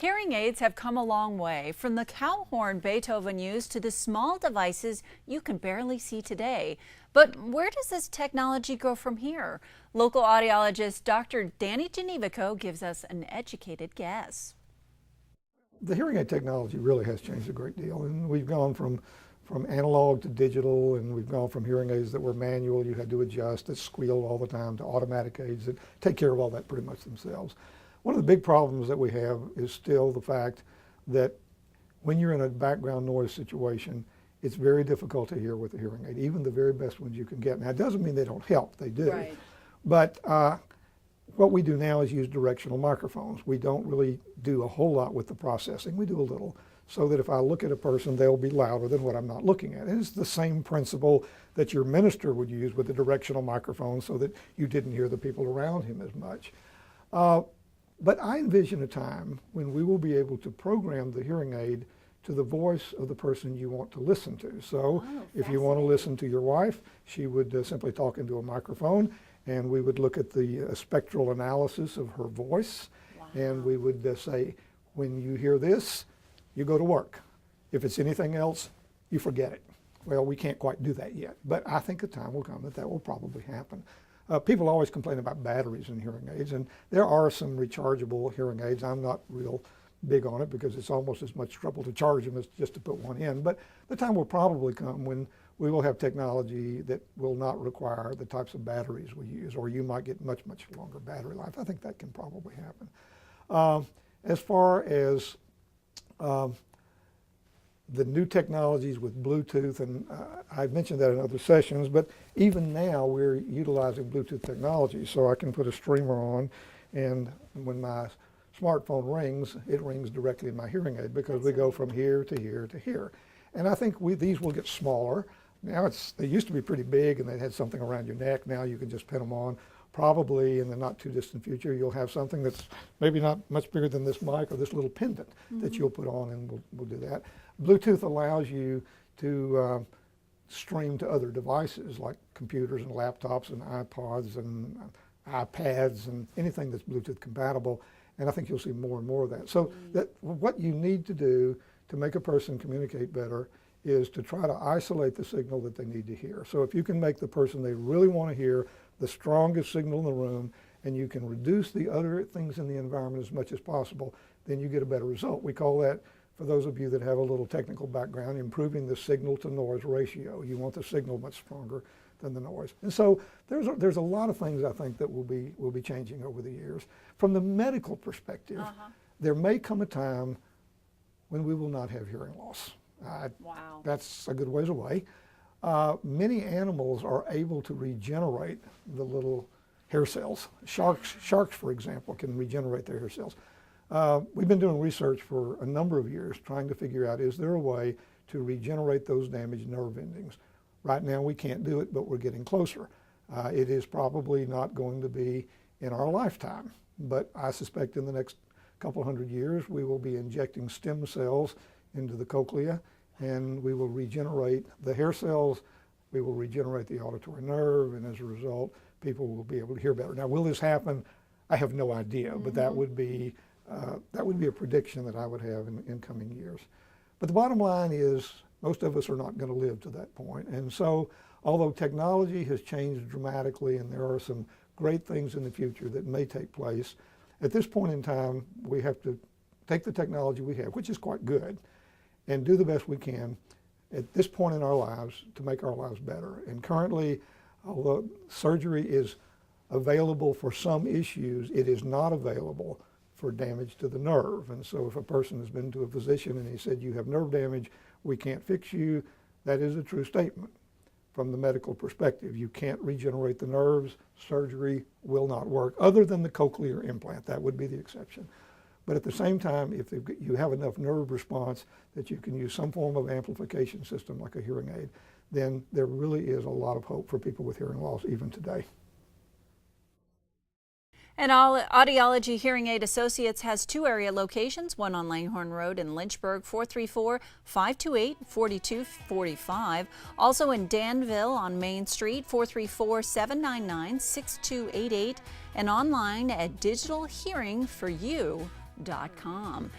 Hearing aids have come a long way, from the cow horn Beethoven used to the small devices you can barely see today. But where does this technology go from here? Local audiologist Dr. Gnewikow gives us an educated guess. The hearing aid technology really has changed a great deal, and we've gone from analog to digital, and we've gone from hearing aids that were manual, you had to adjust, that squealed all the time, to automatic aids that take care of all that pretty much themselves. One of the big problems that we have is still the fact that when you're in a background noise situation, it's very difficult to hear with a hearing aid, even the very best ones you can get. Now, it doesn't mean they don't help, they do. Right. But what we do now is use directional microphones. We don't really do a whole lot with the processing. We do a little, so that if I look at a person, they'll be louder than what I'm not looking at. And it's the same principle that your minister would use with the directional microphone, so that you didn't hear the people around him as much. But I envision a time when we will be able to program the hearing aid to the voice of the person you want to listen to. So if you want to listen to your wife, she would simply talk into a microphone, and we would look at the spectral analysis of her voice. Wow. And we would say, when you hear this, you go to work. If it's anything else, you forget it. Well, we can't quite do that yet, but I think a time will come that that will probably happen. People always complain about batteries in hearing aids, and there are some rechargeable hearing aids. I'm not real big on it because it's almost as much trouble to charge them as just to put one in. But the time will probably come when we will have technology that will not require the types of batteries we use, or you might get much, much longer battery life. I think that can probably happen. As far as the new technologies with Bluetooth, and I've mentioned that in other sessions, but even now we're utilizing Bluetooth technology. So I can put a streamer on, and when my smartphone rings, it rings directly in my hearing aid, because we go from here to here to here. And I think these will get smaller. Now they used to be pretty big, and they had something around your neck. Now you can just pin them on. Probably in the not too distant future, you'll have something that's maybe not much bigger than this mic, or this little pendant that you'll put on, and we'll do that. Bluetooth allows you to stream to other devices like computers and laptops and iPods and iPads and anything that's Bluetooth compatible. And I think you'll see more and more of that. So what you need to do to make a person communicate better is to try to isolate the signal that they need to hear. So if you can make the person they really want to hear the strongest signal in the room, and you can reduce the other things in the environment as much as possible, then you get a better result. We call that, for those of you that have a little technical background, improving the signal to noise ratio. You want the signal much stronger than the noise. And so there's a lot of things I think that will be changing over the years. From the medical perspective, there may come a time when we will not have hearing loss. Wow. That's a good ways away. Many animals are able to regenerate the little hair cells. Sharks, for example, can regenerate their hair cells. We've been doing research for a number of years trying to figure out, is there a way to regenerate those damaged nerve endings? Right now we can't do it, but we're getting closer. It is probably not going to be in our lifetime, but I suspect in the next couple hundred years we will be injecting stem cells into the cochlea, and we will regenerate the hair cells, we will regenerate the auditory nerve, and as a result people will be able to hear better. Now, will this happen? I have no idea, but that would be a prediction that I would have in coming years. But the bottom line is, most of us are not going to live to that point. And so, although technology has changed dramatically and there are some great things in the future that may take place, at this point in time, we have to take the technology we have, which is quite good, and do the best we can at this point in our lives to make our lives better. And currently, although surgery is available for some issues, it is not available for damage to the nerve. And so if a person has been to a physician and he said, you have nerve damage, we can't fix you, that is a true statement from the medical perspective. You can't regenerate the nerves, surgery will not work, other than the cochlear implant. That would be the exception. But at the same time, if you have enough nerve response that you can use some form of amplification system like a hearing aid, then there really is a lot of hope for people with hearing loss even today. And Audiology Hearing Aid Associates has 2 area locations, one on Langhorne Road in Lynchburg, 434-528-4245. Also in Danville on Main Street, 434-799-6288, and online at digitalhearingforyou.com.